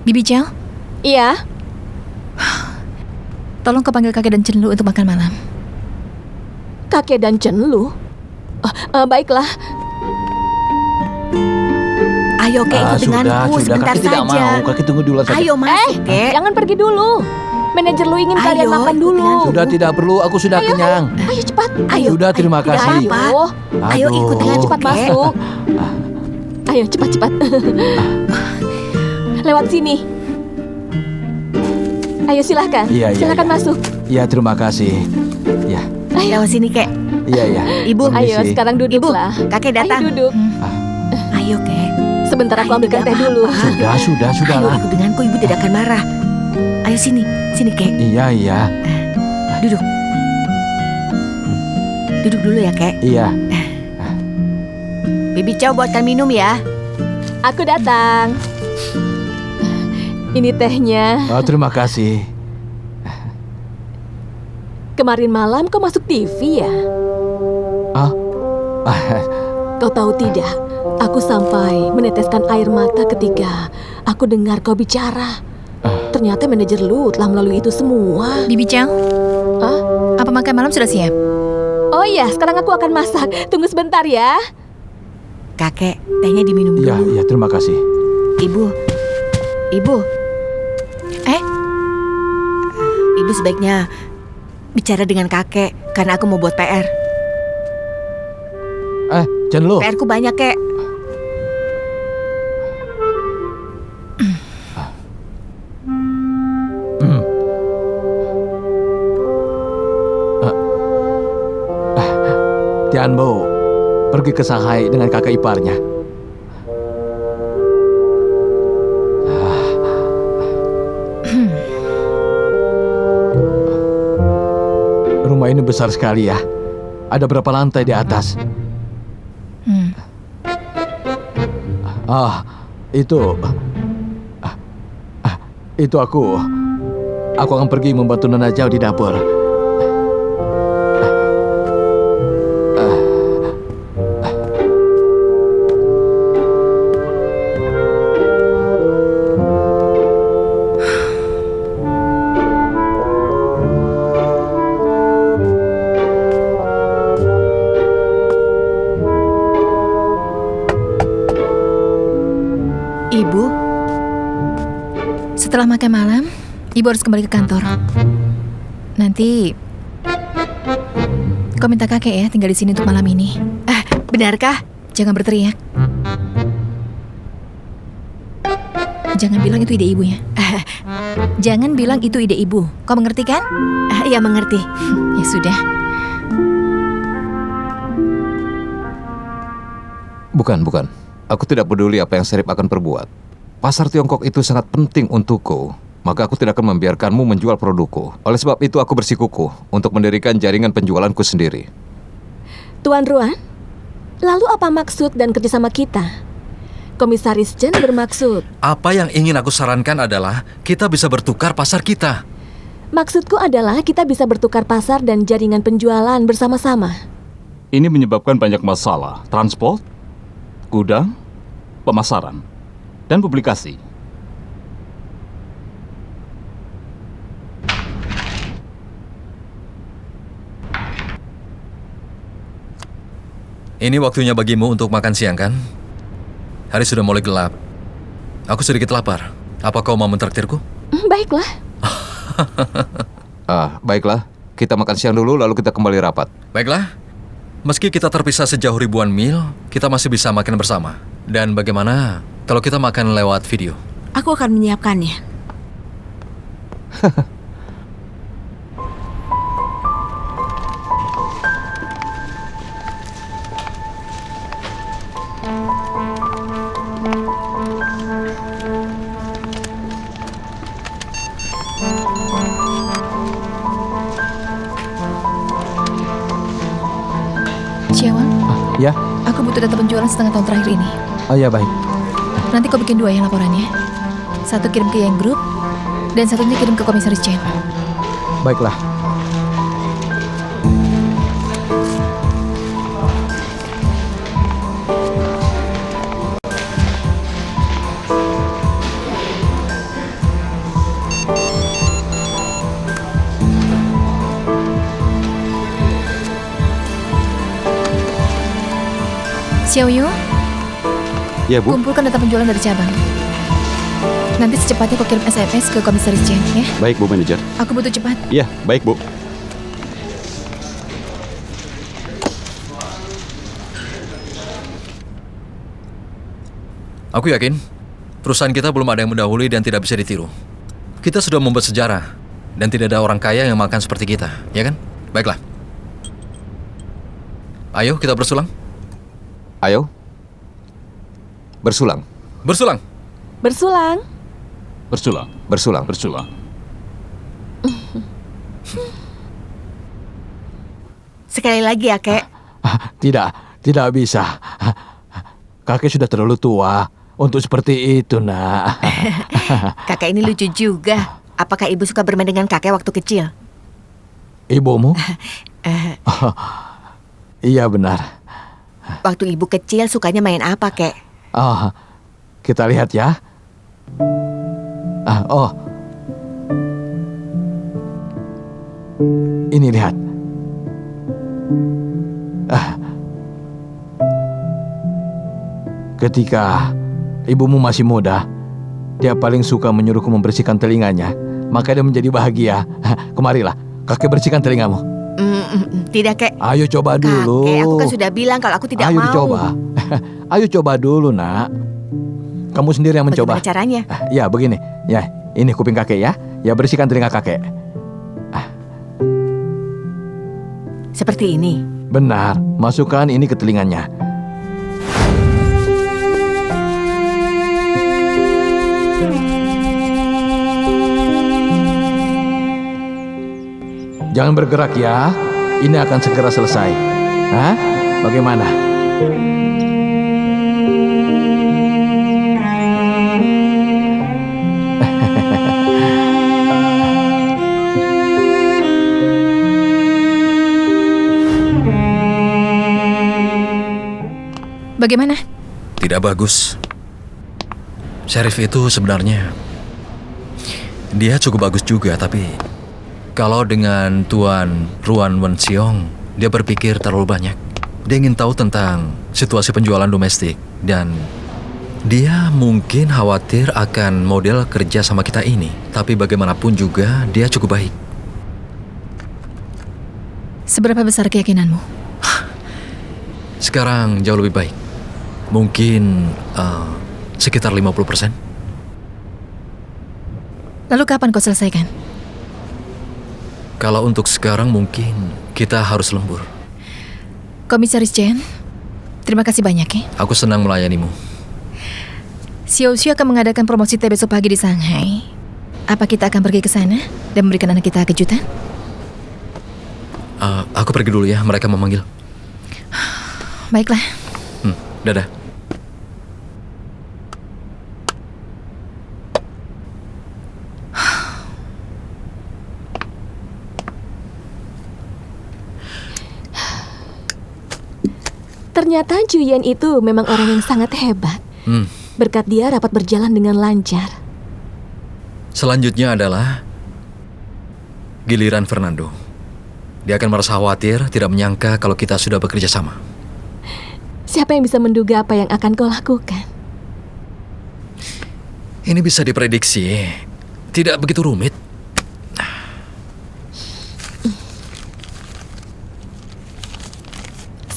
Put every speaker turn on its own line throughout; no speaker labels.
Bibi Chow,
Iya,
tolong kau panggil kakek dan Cenlu untuk makan malam.
kakek dan Cenlu. Baiklah.
Ayo Kek, ikut denganku sebentar
Kaki tidak
saja.
mau, Kaki tunggu dulu saja.
Ayo masuk Kek.
Jangan pergi dulu. Manajer lu ingin kalian
Ayo,
makan
ikut
dulu.
dengan-
Sudah tidak perlu, aku sudah kenyang.
Ayo cepat.
Ayo.
Sudah, terima
Tidak
kasih.
apa-apa. Ayo ikut dengan
Aduh.
Cepat
Kek.
masuk. Ayo cepat. Lewat sini. Ayo silahkan.
Iya, iya,
Silahkan
iya.
masuk.
Ya, terima kasih. Ya,
Lewat sini Kek.
iya.
Ibu,
Ayo
Permisi.
sekarang duduklah.
kakek datang.
Ayo duduk.
Ayo Kek.
Sebentar aku
Ayo,
ambilkan
tidak
teh dulu.
apa-apa.
Sudah
Ayo
lah.
ikut denganku, ibu tidak akan marah. Ayo sini Kek.
Iya.
Duduk. Duduk dulu ya Kek.
Iya.
Bibi Chow buatkan minum ya.
Aku datang. Ini tehnya.
Oh, terima kasih.
Kemarin malam kau masuk TV ya?
Ah,
Kau tahu tidak? Aku sampai meneteskan air mata ketika aku dengar kau bicara. Ternyata manajer lu telah melalui itu semua.
Bibi Chow,
Hah?
apa makan malam sudah siap?
Oh iya, sekarang aku akan masak. Tunggu sebentar ya.
Kakek, tehnya diminum dulu.
iya, terima kasih.
Ibu. Ibu sebaiknya bicara dengan kakek karena aku mau buat PR.
Cenlu.
PR ku banyak Kek.
Tianbo pergi ke Shanghai dengan kakak iparnya. Rumah ini besar sekali ya. Ada berapa lantai di atas? Itu aku. Aku akan pergi membantu Nona Zhao di dapur.
Ibu,
Setelah makan malam, ibu harus kembali ke kantor. Nanti kau minta kakek ya tinggal di sini untuk malam ini.
benarkah?
Jangan berteriak. Jangan bilang itu ide ibu ya. Jangan bilang itu ide ibu. Kau mengerti kan?
Iya mengerti.
Ya sudah.
Bukan. Aku tidak peduli apa yang Serip akan perbuat. Pasar Tiongkok itu sangat penting untukku. Maka aku tidak akan membiarkanmu menjual produkku. Oleh sebab itu aku bersikukuh untuk mendirikan jaringan penjualanku sendiri.
Tuan Ruan, lalu apa maksud dan kerjasama kita? Komisaris Chen bermaksud.
Apa yang ingin aku sarankan adalah kita bisa bertukar pasar kita.
Maksudku adalah kita bisa bertukar pasar dan jaringan penjualan bersama-sama.
Ini menyebabkan banyak masalah. Transport, gudang, pemasaran, dan publikasi.
Ini waktunya bagimu untuk makan siang kan? Hari sudah mulai gelap. Aku sedikit lapar. Apa kau mau mentraktirku?
Baiklah.
Baiklah. Kita makan siang dulu lalu kita kembali rapat.
Baiklah. Meski kita terpisah sejauh ribuan mil, kita masih bisa makan bersama. Dan bagaimana kalau kita makan lewat video?
Aku akan menyiapkannya.
Ciawang,
Ya,
aku butuh data penjualan setengah tahun terakhir ini.
oh ya baik.
Nanti kau bikin 2 ya laporannya. 1 kirim ke Yang Group, dan 1-nya kirim ke Komisaris Chen.
Baiklah.
Xiaoyu,
Ya, Bu.
kumpulkan data penjualan dari cabang. Nanti secepatnya kau kirim SMS ke Komisaris Chen, ya.
Baik, Bu Manajer.
Aku butuh cepat.
Ya, baik, Bu.
Aku yakin perusahaan kita belum ada yang mendahului dan tidak bisa ditiru. Kita sudah membuat sejarah dan tidak ada orang kaya yang makan seperti kita, ya kan? Baiklah. Ayo kita bersulang.
Ayo. Bersulang.
Bersulang.
Bersulang.
Bersulang.
Bersulang.
Bersulang.
Sekali lagi ya, Kek.
Tidak bisa. Kakek sudah terlalu tua untuk seperti itu, nak.
Kakek ini lucu juga. Apakah ibu suka bermain dengan kakek waktu kecil?
Ibumu? Iya, benar.
Waktu ibu kecil sukanya main apa, Kek?
Oh, kita lihat ya. Oh. Ini lihat. Ketika ibumu masih muda, dia paling suka menyuruhku membersihkan telinganya. Maka dia menjadi bahagia. Kemarilah, kakek bersihkan telingamu.
Tidak, Kek.
Ayo coba dulu.
Kakek, aku kan sudah bilang kalau aku tidak
Ayo
mau.
dicoba. Ayo coba dulu, nak. Kamu sendiri yang mencoba.
Bagaimana caranya?
Ya, begini. Ya, ini kuping kakek ya. Ya, bersihkan telinga kakek.
Seperti ini.
Benar, masukkan ini ke telinganya. Jangan bergerak ya. Ini akan segera selesai. Hah? Bagaimana?
Bagaimana?
Tidak bagus. Sheriff itu sebenarnya dia cukup bagus juga, tapi kalau dengan Tuan Ruan Wenxiong, dia berpikir terlalu banyak. Dia ingin tahu tentang situasi penjualan domestik dan dia mungkin khawatir akan model kerja sama kita ini. Tapi bagaimanapun juga dia cukup baik.
Seberapa besar keyakinanmu?
Sekarang jauh lebih baik. Mungkin sekitar 50%.
Lalu kapan kau selesaikan?
Kalau untuk sekarang mungkin kita harus lembur.
Komisaris Chen, terima kasih banyak ya.
Aku senang melayanimu.
Xiaoxiu akan mengadakan promosi teh besok pagi di Shanghai. Apa kita akan pergi ke sana dan memberikan anak kita kejutan?
Aku pergi dulu ya, mereka memanggil.
Baiklah.
Dadah.
Ternyata Juyen itu memang orang yang sangat hebat. Berkat dia rapat berjalan dengan lancar.
Selanjutnya adalah giliran Fernando. Dia akan merasa khawatir, tidak menyangka kalau kita sudah bekerja sama.
Siapa yang bisa menduga apa yang akan kau lakukan?
Ini bisa diprediksi. Tidak begitu rumit.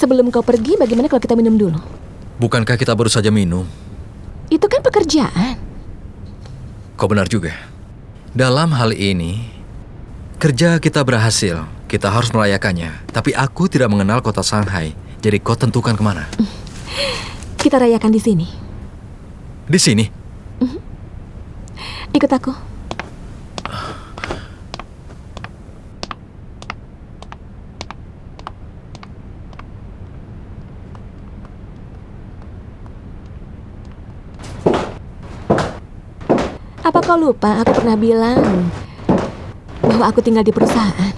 Sebelum kau pergi, bagaimana kalau kita minum dulu?
Bukankah kita baru saja minum?
Itu kan pekerjaan.
Kau benar juga. Dalam hal ini, kerja kita berhasil. Kita harus merayakannya. Tapi aku tidak mengenal kota Shanghai. Jadi kau tentukan kemana?
Kita rayakan di sini.
Di sini?
Ikut aku. Apa kau lupa aku pernah bilang bahwa aku tinggal di perusahaan?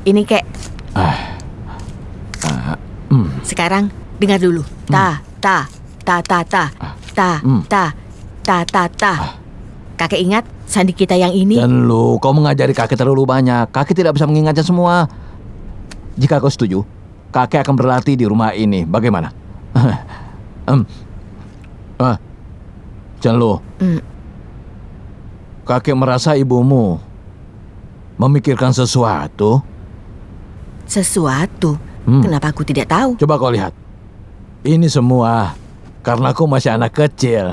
Ini kek. Sekarang dengar dulu. Ta, ta, ta, ta, ta, ta, ta, ta, ta, ta. Kakek ingat sandi kita yang ini?
Dan lu, kau mengajari kakek terlalu banyak. Kakek tidak bisa mengingatnya semua. Jika kau setuju, kakek akan berlatih di rumah ini. Bagaimana? Janlo, kakek merasa ibumu memikirkan sesuatu.
Sesuatu? Kenapa aku tidak tahu?
Coba kau lihat. Ini semua karena aku masih anak kecil.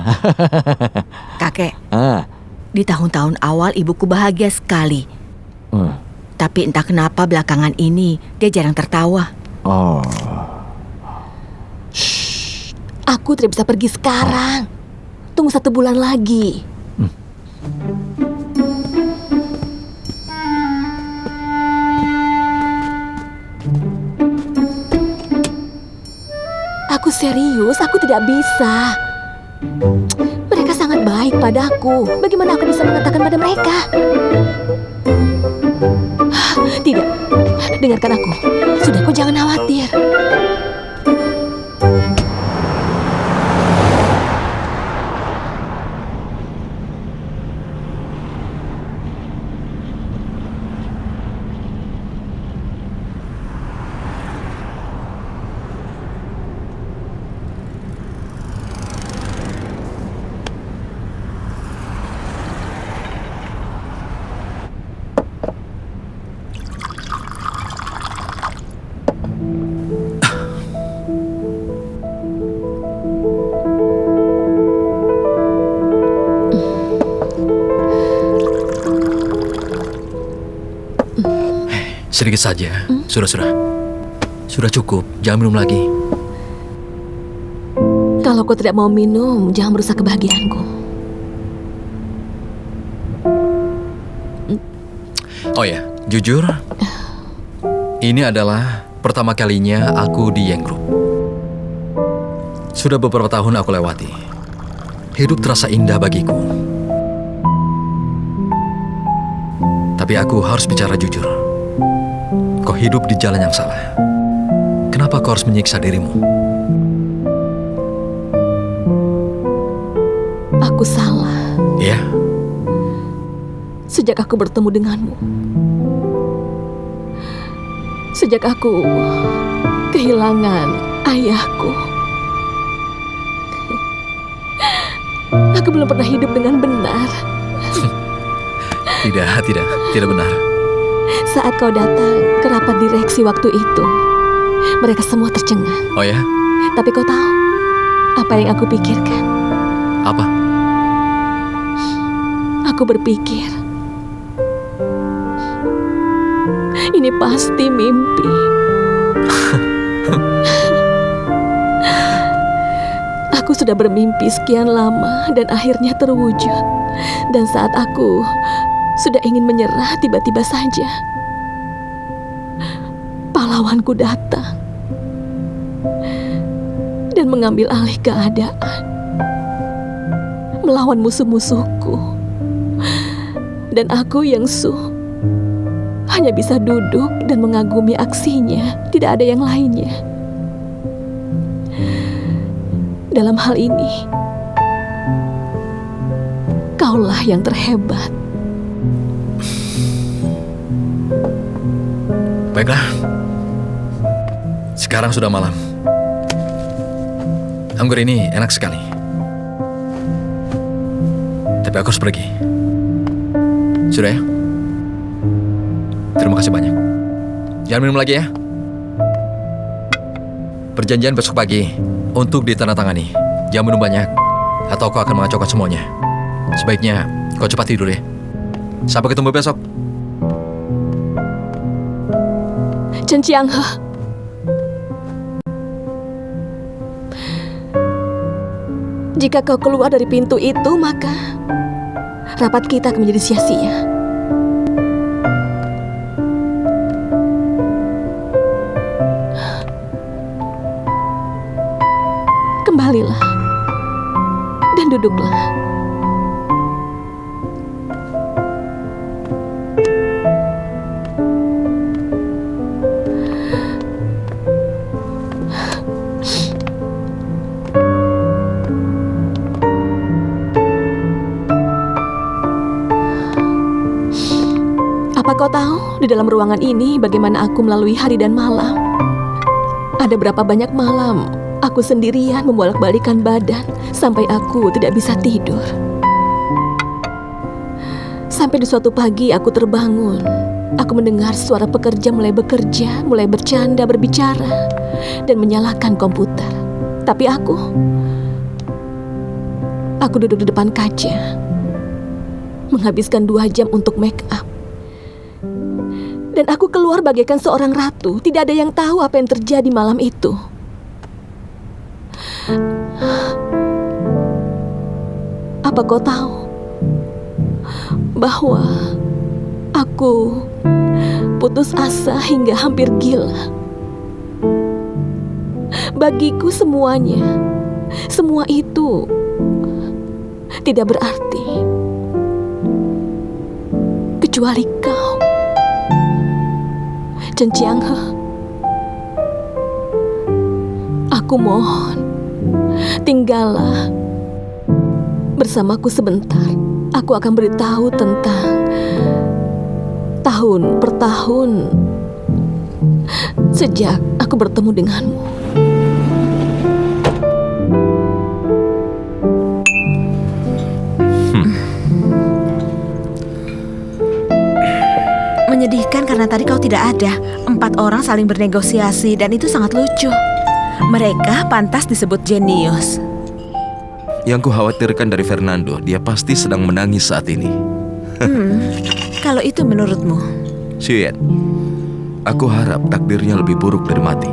Kakek, di tahun-tahun awal ibuku bahagia sekali. Tapi entah kenapa belakangan ini dia jarang tertawa.
Oh.
Aku tidak bisa pergi sekarang. Tunggu 1 bulan lagi. Aku serius, aku tidak bisa. Mereka sangat baik padaku. Bagaimana aku bisa mengatakan pada mereka? Tidak, dengarkan aku. Sudah, kau jangan khawatir.
Sedikit saja. Sudah cukup. Jangan minum lagi.
Kalau kau tidak mau minum, jangan merusak kebahagiaanku.
Oh ya, jujur, ini adalah pertama kalinya aku di Yang Group. Sudah beberapa tahun aku lewati. Hidup terasa indah bagiku. Tapi aku harus bicara jujur. Kau hidup di jalan yang salah. Kenapa kau harus menyiksa dirimu?
Aku salah.
Iya?
Sejak aku bertemu denganmu. Sejak aku kehilangan ayahku. Aku belum pernah hidup dengan benar.
Tidak benar.
Saat kau datang ke rapat direksi waktu itu, mereka semua tercengang.
Oh ya?
Tapi kau tahu apa yang aku pikirkan?
Apa?
Aku berpikir, ini pasti mimpi. Aku sudah bermimpi sekian lama dan akhirnya terwujud. Dan saat aku sudah ingin menyerah, tiba-tiba saja pahlawanku datang dan mengambil alih keadaan, melawan musuh-musuhku. Dan aku yang hanya bisa duduk dan mengagumi aksinya, tidak ada yang lainnya. Dalam hal ini, kaulah yang terhebat.
Baiklah. Sekarang sudah malam. Anggur ini enak sekali. Tapi aku harus pergi. Sudah ya? Terima kasih banyak. Jangan minum lagi ya. Perjanjian besok pagi untuk ditandatangani. Jangan minum banyak, atau kau akan mengacaukan semuanya. Sebaiknya kau cepat tidur ya. Sampai ketemu besok.
Chen Qianghe, jika kau keluar dari pintu itu, maka rapat kita akan menjadi sia-sia. Kembalilah dan duduklah. kau tahu di dalam ruangan ini bagaimana aku melalui hari dan malam? Ada berapa banyak malam aku sendirian membolak-balikan badan sampai aku tidak bisa tidur. Sampai di suatu pagi aku terbangun. Aku mendengar suara pekerja mulai bekerja, mulai bercanda, berbicara, dan menyalakan komputer. Tapi aku duduk di depan kaca, menghabiskan 2 jam untuk make up. Dan aku keluar bagaikan seorang ratu. Tidak ada yang tahu apa yang terjadi malam itu. Apa kau tahu bahwa aku putus asa hingga hampir gila? Bagiku semua itu tidak berarti kecuali kau, Chen Qianghe. Aku mohon, tinggallah bersamaku sebentar. Aku akan beritahu tentang tahun per tahun sejak aku bertemu denganmu.
Menyedihkan karena tadi kau tidak ada. 4 orang saling bernegosiasi dan itu sangat lucu. Mereka pantas disebut jenius.
Yang kukhawatirkan dari Fernando, dia pasti sedang menangis saat ini.
Kalau itu menurutmu?
Xuyen, aku harap takdirnya lebih buruk dari mati.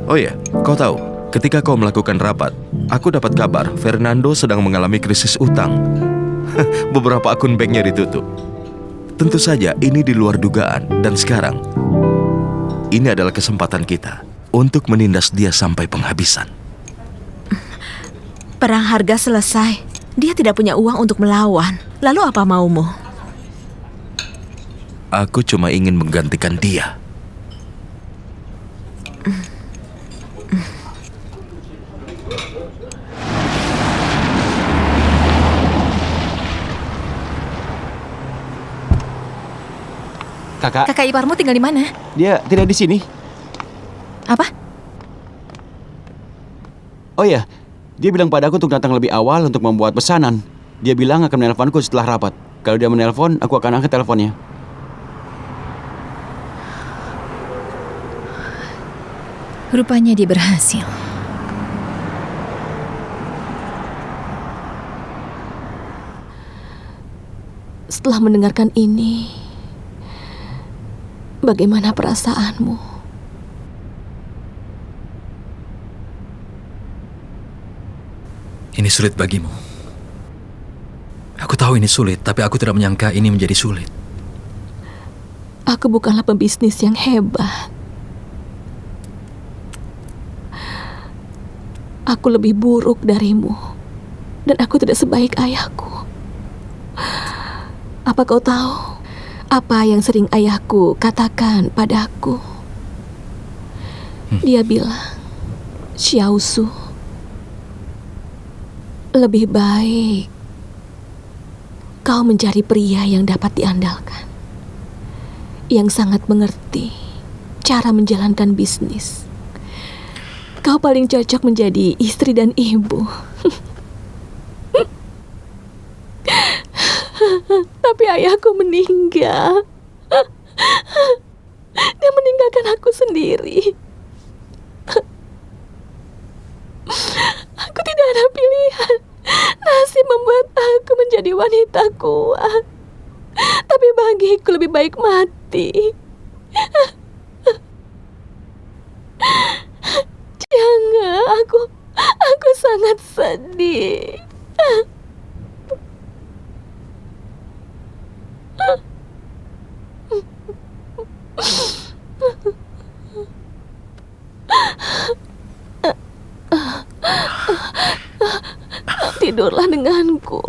Oh ya, kau tahu, ketika kau melakukan rapat, aku dapat kabar Fernando sedang mengalami krisis utang. Beberapa akun banknya ditutup. Tentu saja ini di luar dugaan, dan sekarang ini adalah kesempatan kita untuk menindas dia sampai penghabisan.
Perang harga selesai. Dia tidak punya uang untuk melawan. Lalu apa maumu?
Aku cuma ingin menggantikan dia.
Kakak,
Kakak iparmu tinggal di mana?
dia tidak di sini.
Apa?
Oh ya, dia bilang padaku untuk datang lebih awal untuk membuat pesanan. Dia bilang akan menelponku setelah rapat. Kalau dia menelpon, aku akan angkat teleponnya.
Rupanya dia berhasil.
Setelah mendengarkan ini, bagaimana perasaanmu?
Ini sulit bagimu. Aku tahu ini sulit, tapi aku tidak menyangka ini menjadi sulit.
Aku bukanlah pebisnis yang hebat. Aku lebih buruk darimu, dan aku tidak sebaik ayahku. Apa kau tahu apa yang sering ayahku katakan padaku? Dia bilang, Xiao Su, lebih baik kau mencari pria yang dapat diandalkan, yang sangat mengerti cara menjalankan bisnis. Kau paling cocok menjadi istri dan ibu. Tapi ayahku meninggal. Dia meninggalkan aku sendiri. Aku tidak ada pilihan. Nasib membuat aku menjadi wanita kuat. Tapi bagiku lebih baik mati. Jangan, aku sangat sedih. Tidurlah denganku.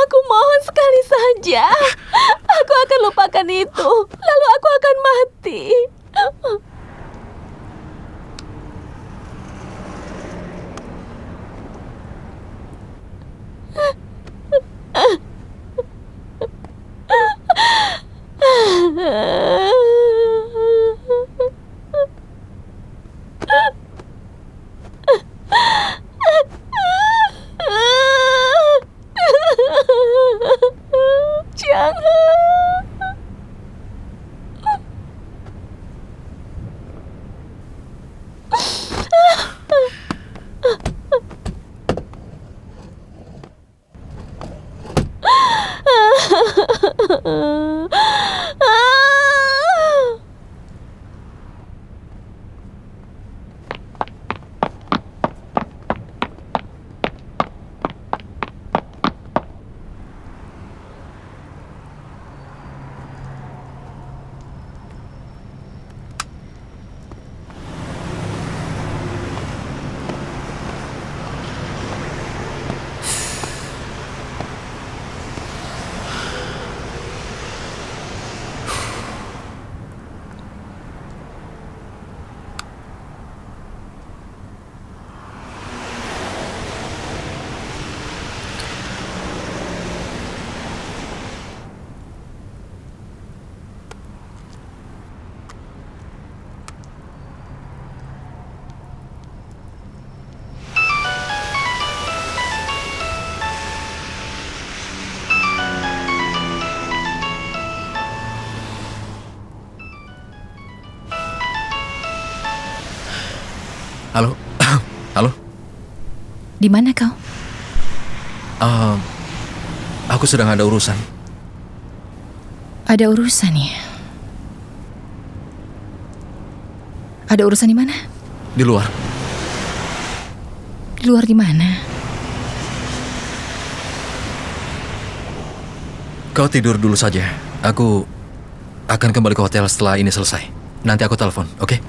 Aku mohon sekali saja. Aku akan lupakan itu. Lalu aku akan mati.
Halo? Halo?
Di mana kau?
Aku sedang ada urusan.
Ada urusan ya? Ada urusan di mana?
Di luar.
Di luar di mana?
Kau tidur dulu saja. Aku akan kembali ke hotel setelah ini selesai. Nanti aku telepon, oke?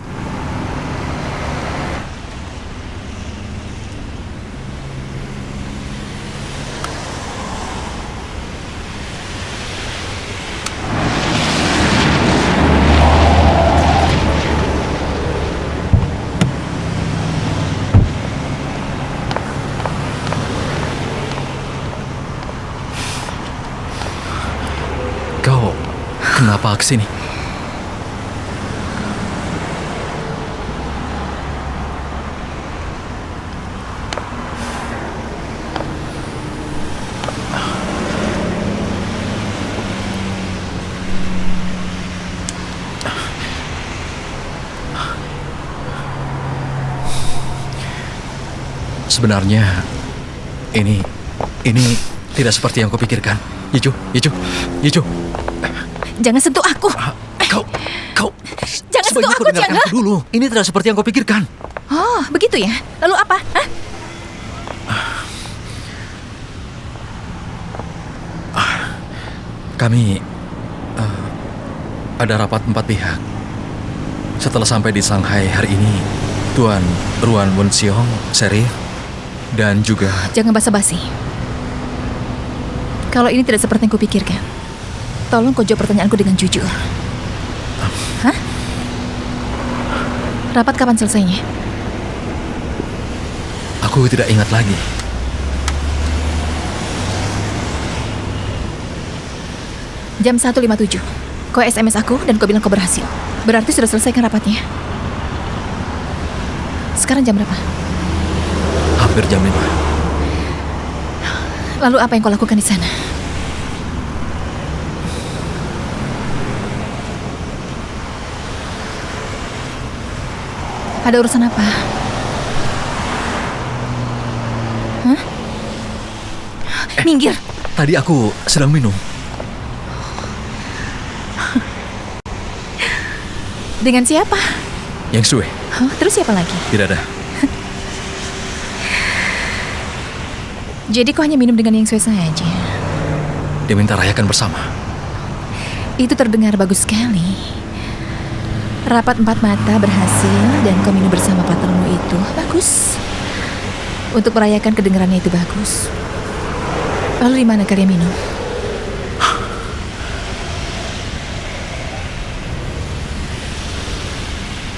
Kau kenapa kesini? Sebenarnya ini tidak seperti yang kupikirkan. Yicu.
Jangan sentuh aku.
Kau.
Jangan sentuh
Sebaiknya
aku,
kau dengarkan
jangan.
aku dulu. Ini tidak seperti yang kau pikirkan.
Oh, begitu ya? Lalu apa? Hah?
Kami ada rapat 4 pihak. Setelah sampai di Shanghai hari ini, Tuan Ruan Wenxiong, Sheriff, dan juga
Jangan basa-basi. Kalau ini tidak seperti yang kupikirkan, tolong kau jawab pertanyaanku dengan jujur. Hah? Rapat kapan selesainya?
aku tidak ingat lagi.
Jam 1.57. Kau SMS aku dan kau bilang kau berhasil. Berarti sudah selesaikan rapatnya. Sekarang jam berapa?
Hampir jam 5.
Lalu apa yang kau lakukan di sana? Ada urusan apa? Hah? Minggir.
Tadi aku sedang minum.
Dengan siapa?
Yang Sue.
Hah? Terus siapa lagi?
Tidak ada.
Jadi kau hanya minum dengan yang Sue saja?
Dia minta rayakan bersama.
Itu terdengar bagus sekali. Rapat 4 mata berhasil dan kau minum bersama partnermu itu. Bagus. Untuk merayakan kedengarannya itu bagus. Lalu di mana kalian minum?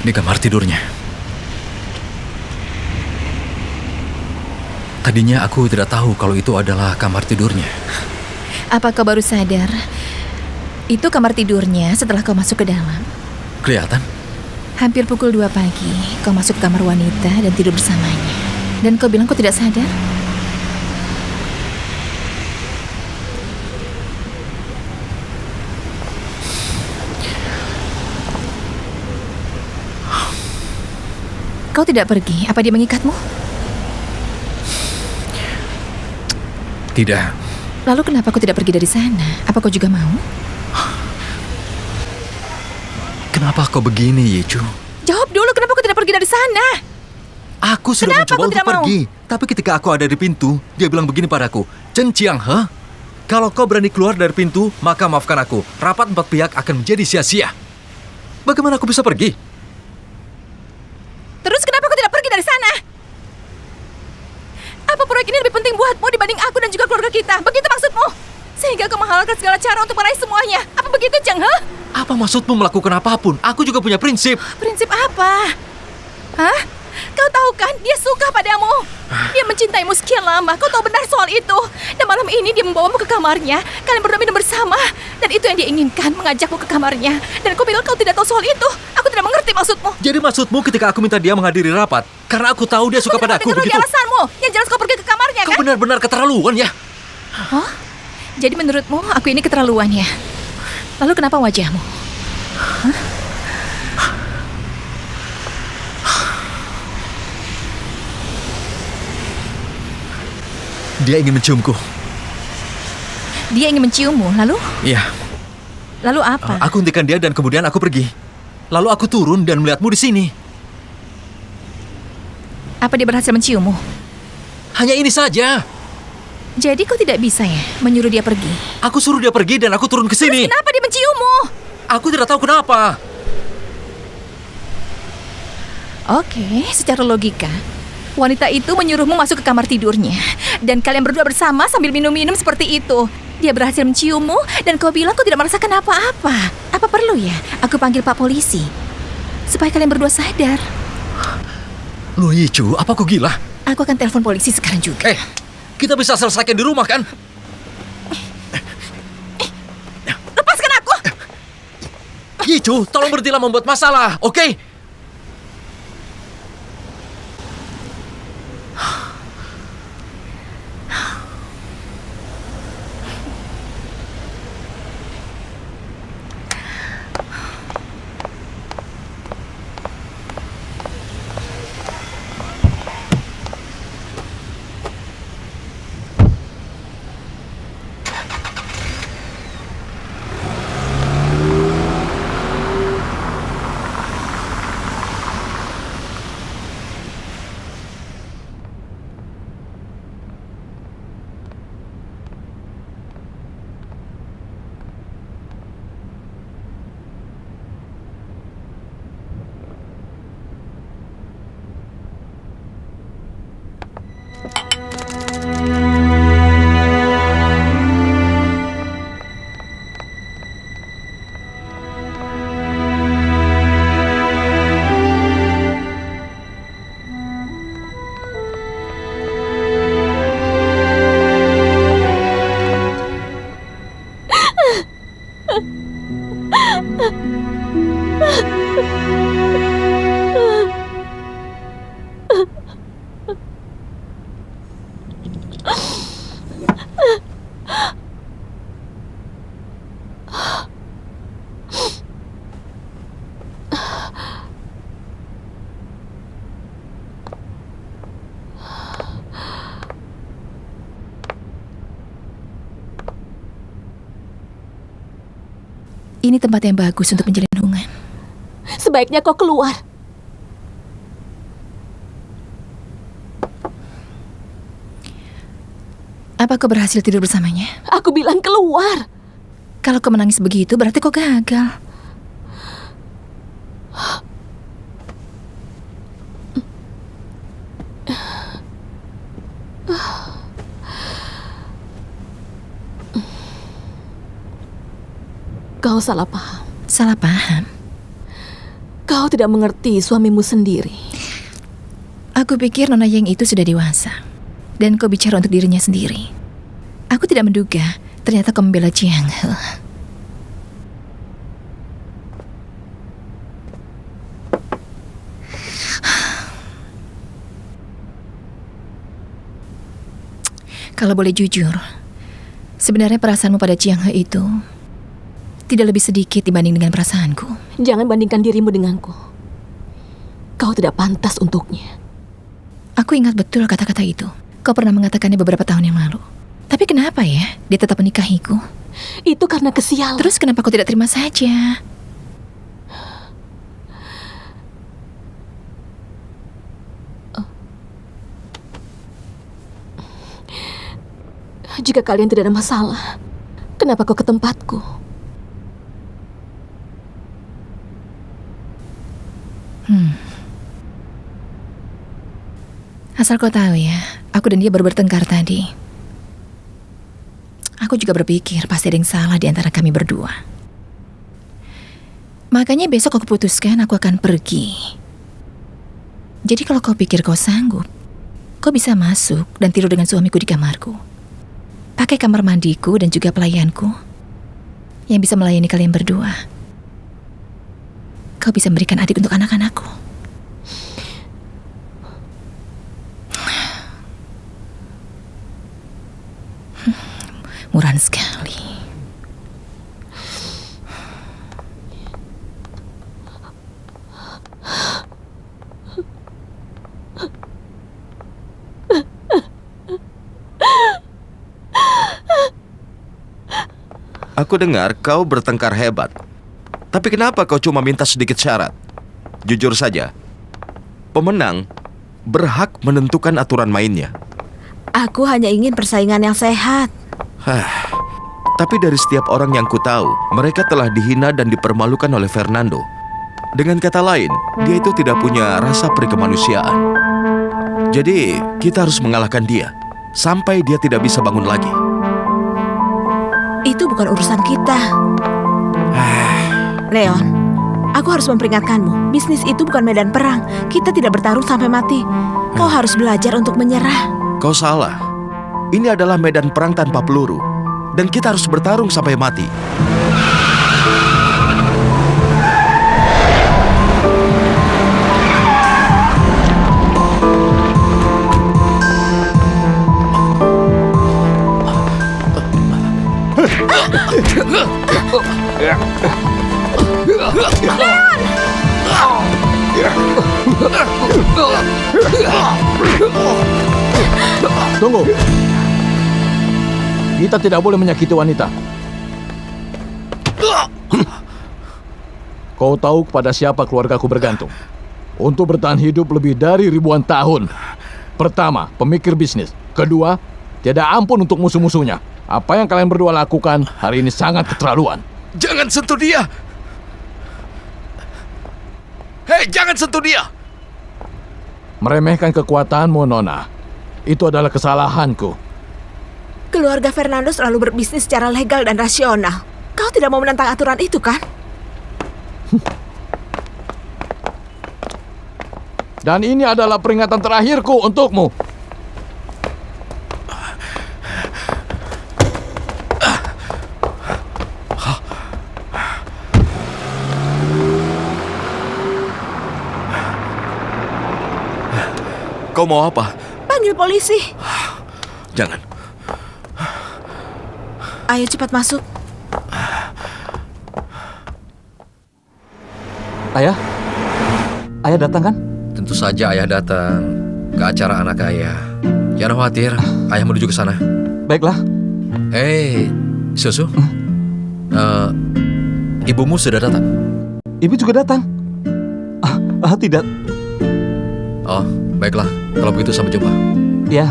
Di kamar tidurnya. Tadinya aku tidak tahu kalau itu adalah kamar tidurnya.
Apa kau baru sadar? Itu kamar tidurnya setelah kau masuk ke dalam.
Kelihatan?
Hampir pukul 2 pagi, kau masuk ke kamar wanita dan tidur bersamanya. Dan kau bilang kau tidak sadar? Kau tidak pergi? Apa dia mengikatmu?
Tidak.
Lalu kenapa kau tidak pergi dari sana? Apa kau juga mau?
Kenapa kau begini, Yeju?
Jawab dulu, kenapa kau tidak pergi dari sana?
Aku sudah
Kenapa
mencoba
kau
untuk
tidak mau?
pergi. Tapi ketika aku ada di pintu, dia bilang begini padaku. Chen Chiang, kalau kau berani keluar dari pintu, maka maafkan aku. Rapat 4 pihak akan menjadi sia-sia. Bagaimana aku bisa pergi?
Terus kenapa kau tidak pergi dari sana? Apa proyek ini lebih penting buatmu dibanding aku dan juga keluarga kita? Begitu maksudmu? Sehingga kau menghalalkan segala cara untuk meraih semuanya. Apa begitu, Cheng?
Apa maksudmu melakukan apapun? Aku juga punya prinsip.
Prinsip apa? Hah? Kau tahu kan, dia suka padamu. Dia mencintaimu sekian lama. Kau tahu benar soal itu. Dan malam ini dia membawamu ke kamarnya. Kalian berdua minum bersama. Dan itu yang dia inginkan, mengajakmu ke kamarnya. Dan kau bilang kau tidak tahu soal itu. Aku tidak mengerti maksudmu.
Jadi maksudmu ketika aku minta dia menghadiri rapat, karena aku tahu dia suka padaku,
begitu?
begitu?
Alasanmu. Yang jelas kau pergi ke kamarnya,
Kau
kan?
benar-benar keterlaluan ya.
Oh? Jadi menurutmu aku ini keterlaluan ya? Lalu kenapa wajahmu? Hah?
Dia ingin menciumku.
Dia ingin menciummu, lalu?
Iya.
Lalu apa?
Aku hentikan dia dan kemudian aku pergi. Lalu aku turun dan melihatmu di sini.
Apa dia berhasil menciummu?
Hanya ini saja.
Jadi kau tidak bisa ya menyuruh dia pergi?
Aku suruh dia pergi dan aku turun ke sini.
Kenapa dia menciummu?
Aku tidak tahu kenapa.
Oke, secara logika, wanita itu menyuruhmu masuk ke kamar tidurnya. Dan kalian berdua bersama sambil minum-minum seperti itu. Dia berhasil menciummu dan kau bilang kau tidak merasakan apa-apa. Apa perlu ya aku panggil Pak Polisi? Supaya kalian berdua sadar.
Loh Yicu, apa kau gila?
Aku akan telepon polisi sekarang juga.
Kita bisa selesaikan di rumah kan?
Lepaskan aku!
Yicu, tolong berhentilah membuat masalah, oke?
Ini tempat yang bagus untuk menjalin hubungan.
Sebaiknya kau keluar.
Apa kau berhasil tidur bersamanya?
Aku bilang keluar.
Kalau kau menangis begitu, berarti kau gagal.
Kau salah paham.
Salah paham?
Kau tidak mengerti suamimu sendiri.
Aku pikir Nona Yeng itu sudah dewasa. Dan kau bicara untuk dirinya sendiri. Aku tidak menduga ternyata kau membela Jiang He. Kalau boleh jujur, sebenarnya perasaanmu pada Jiang He itu tidak lebih sedikit dibanding dengan perasaanku.
Jangan bandingkan dirimu denganku. Kau tidak pantas untuknya.
Aku ingat betul kata-kata itu. Kau pernah mengatakannya beberapa tahun yang lalu. Tapi kenapa ya dia tetap menikahiku?
Itu karena kesialan.
Terus kenapa kau tidak terima saja?
Jika kalian tidak ada masalah, kenapa kau ke tempatku?
Asal kau tahu ya, aku dan dia baru bertengkar tadi. Aku juga berpikir pasti ada yang salah di antara kami berdua. Makanya besok aku putuskan aku akan pergi. Jadi kalau kau pikir kau sanggup, kau bisa masuk dan tidur dengan suamiku di kamarku. Pakai kamar mandiku dan juga pelayanku yang bisa melayani kalian berdua. Kau bisa memberikan adik untuk anak-anakku. Murahan sekali.
Aku dengar kau bertengkar hebat. Tapi kenapa kau cuma minta sedikit syarat? Jujur saja, pemenang berhak menentukan aturan mainnya.
Aku hanya ingin persaingan yang sehat.
Tapi dari setiap orang yang ku tahu, mereka telah dihina dan dipermalukan oleh Fernando. Dengan kata lain, dia itu tidak punya rasa perikemanusiaan. Jadi, kita harus mengalahkan dia sampai dia tidak bisa bangun lagi.
Itu bukan urusan kita. Leon, aku harus memperingatkanmu. Bisnis itu bukan medan perang. Kita tidak bertarung sampai mati. Kau harus belajar untuk menyerah.
Kau salah. Ini adalah medan perang tanpa peluru. Dan kita harus bertarung sampai mati.
Tunggu. Kita tidak boleh menyakiti wanita. Kau tahu kepada siapa keluargaku bergantung untuk bertahan hidup lebih dari ribuan tahun. Pertama, pemikir bisnis. Kedua, tiada ampun untuk musuh-musuhnya. Apa yang kalian berdua lakukan hari ini sangat keterlaluan.
Jangan sentuh dia! Hei, jangan sentuh dia!
Meremehkan kekuatanmu, Nona. Itu adalah kesalahanku.
Keluarga Fernando selalu berbisnis secara legal dan rasional. Kau tidak mau menentang aturan itu, kan?
Dan ini adalah peringatan terakhirku untukmu.
Kau mau apa?
Panggil polisi.
Jangan.
Ayo cepat masuk.
Ayah? Ayah datang kan?
Tentu saja ayah datang ke acara anak ayah. Jangan khawatir, ayah menuju ke sana.
Baiklah.
Hei, Susu. Ibumu sudah datang?
Ibu juga datang. Tidak.
Oh, baiklah. Kalau begitu sampai jumpa.
Ya.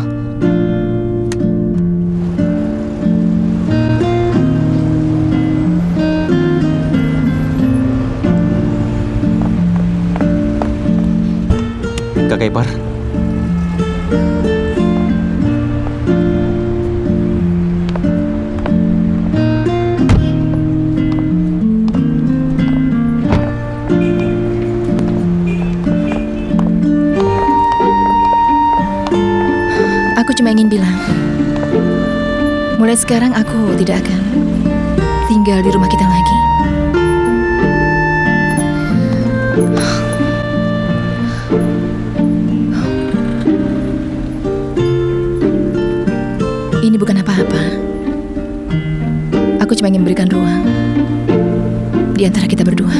Kakak ipar.
Aku cuma ingin bilang, mulai sekarang aku tidak akan tinggal di rumah kita lagi. Ini bukan apa-apa. Aku cuma ingin memberikan ruang di antara kita berdua.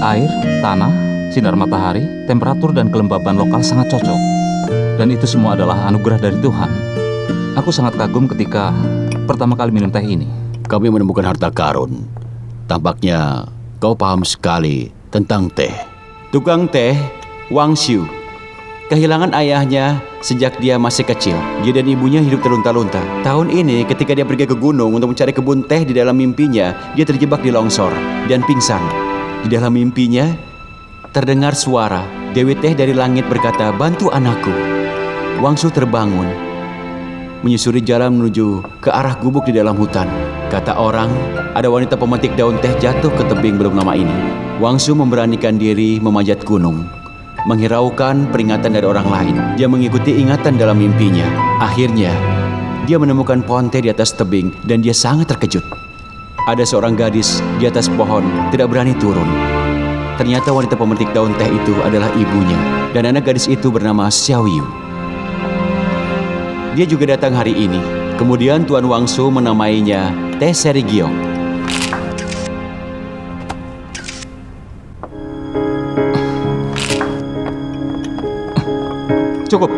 Air, tanah, sinar matahari, temperatur dan kelembaban lokal sangat cocok. Dan itu semua adalah anugerah dari Tuhan. Aku sangat kagum ketika pertama kali minum teh ini.
Kami menemukan harta karun. Tampaknya kau paham sekali tentang teh. Tukang teh, Wang Xiu. Kehilangan ayahnya sejak dia masih kecil. Dia dan ibunya hidup terlunta-lunta. Tahun ini ketika dia pergi ke gunung untuk mencari kebun teh, di dalam mimpinya dia terjebak di longsor dan pingsan. Di dalam mimpinya terdengar suara Dewi Teh dari langit berkata, "Bantu anakku." Wang Xiu terbangun, menyusuri jalan menuju ke arah gubuk di dalam hutan. Kata orang, ada wanita pemetik daun teh jatuh ke tebing belum lama ini. Wang Xiu memberanikan diri memanjat gunung, menghiraukan peringatan dari orang lain. Dia mengikuti ingatan dalam mimpinya. Akhirnya, dia menemukan pohon teh di atas tebing dan dia sangat terkejut. Ada seorang gadis di atas pohon, tidak berani turun. Ternyata wanita pemetik daun teh itu adalah ibunya, dan anak gadis itu bernama Xiao Yu. Dia juga datang hari ini. Kemudian Tuan Wang Xiu menamainya teh seri giok.
Cukup.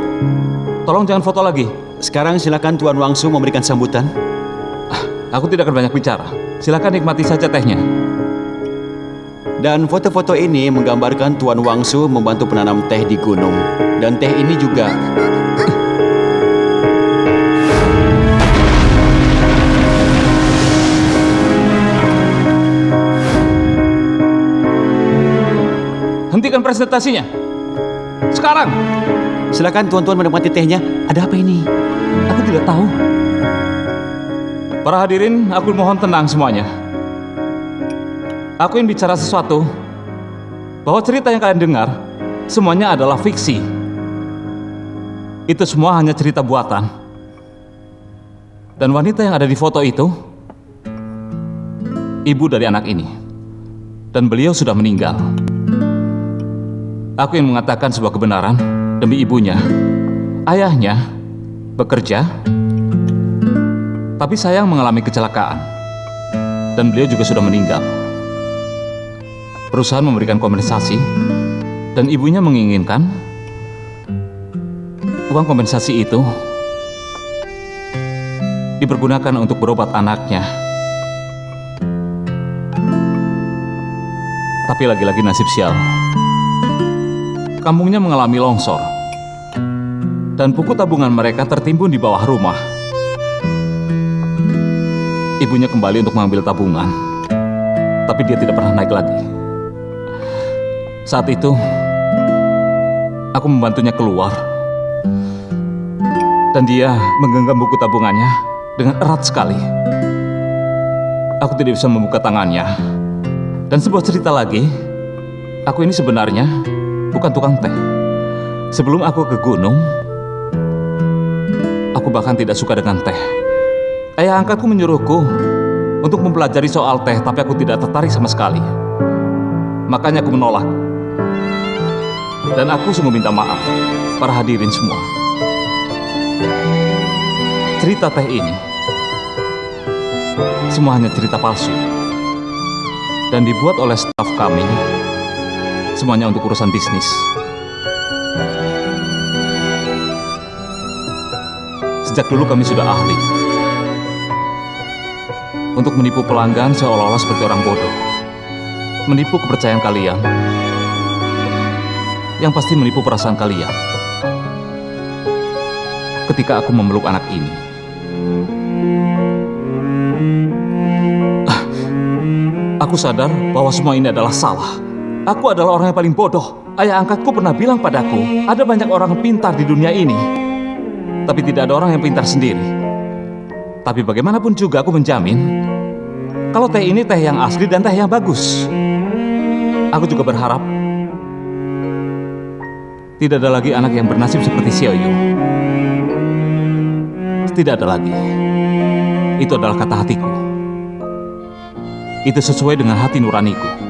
Tolong jangan foto lagi.
Sekarang silakan Tuan Wangsu memberikan sambutan.
Aku tidak akan banyak bicara. Silakan nikmati saja tehnya.
Dan foto-foto ini menggambarkan Tuan Wangsu membantu penanam teh di gunung. Dan teh ini juga...
Hentikan presentasinya. Sekarang.
Silakan tuan-tuan menikmati tehnya. Ada apa ini?
Aku tidak tahu. Para hadirin, aku mohon tenang semuanya. Aku ingin bicara sesuatu. Bahwa cerita yang kalian dengar, semuanya adalah fiksi. Itu semua hanya cerita buatan. Dan wanita yang ada di foto itu, ibu dari anak ini. Dan beliau sudah meninggal. Aku ingin mengatakan sebuah kebenaran demi ibunya. Ayahnya bekerja, tapi sayang mengalami kecelakaan. Dan beliau juga sudah meninggal. Perusahaan memberikan kompensasi, dan ibunya menginginkan uang kompensasi itu dipergunakan untuk berobat anaknya. Tapi lagi-lagi nasib sial. Kampungnya mengalami longsor, dan buku tabungan mereka tertimbun di bawah rumah. Ibunya kembali untuk mengambil tabungan, tapi dia tidak pernah naik lagi. Saat itu, aku membantunya keluar, dan dia menggenggam buku tabungannya dengan erat sekali. Aku tidak bisa membuka tangannya. Dan sebuah cerita lagi, aku ini sebenarnya bukan tukang teh. Sebelum aku ke gunung, aku bahkan tidak suka dengan teh. Ayah angkatku menyuruhku untuk mempelajari soal teh, tapi aku tidak tertarik sama sekali. Makanya aku menolak. Dan aku sungguh minta maaf, para hadirin semua. Cerita teh ini semua hanya cerita palsu. Dan dibuat oleh staf kami. Semuanya untuk urusan bisnis. Sejak dulu kami sudah ahli untuk menipu pelanggan seolah-olah seperti orang bodoh. Menipu kepercayaan kalian, yang pasti menipu perasaan kalian. Ketika aku memeluk anak ini, aku sadar bahwa semua ini adalah salah. Aku adalah orang yang paling bodoh. Ayah angkatku pernah bilang padaku, ada banyak orang pintar di dunia ini, tapi tidak ada orang yang pintar sendiri. Tapi bagaimanapun juga aku menjamin, kalau teh ini teh yang asli dan teh yang bagus. Aku juga berharap tidak ada lagi anak yang bernasib seperti Xiaoyu. Tidak ada lagi. Itu adalah kata hatiku. Itu sesuai dengan hati nuraniku.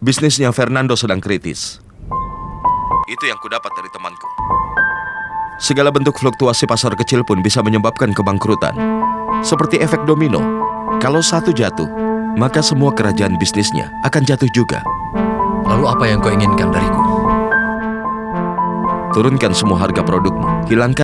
Bisnisnya Fernando sedang kritis. Itu yang kudapat dari temanku. Segala bentuk fluktuasi pasar kecil pun bisa menyebabkan kebangkrutan. Seperti efek domino. Kalau satu jatuh, maka semua kerajaan bisnisnya akan jatuh juga.
Lalu apa yang kau inginkan dariku?
Turunkan semua harga produkmu. Hilangkan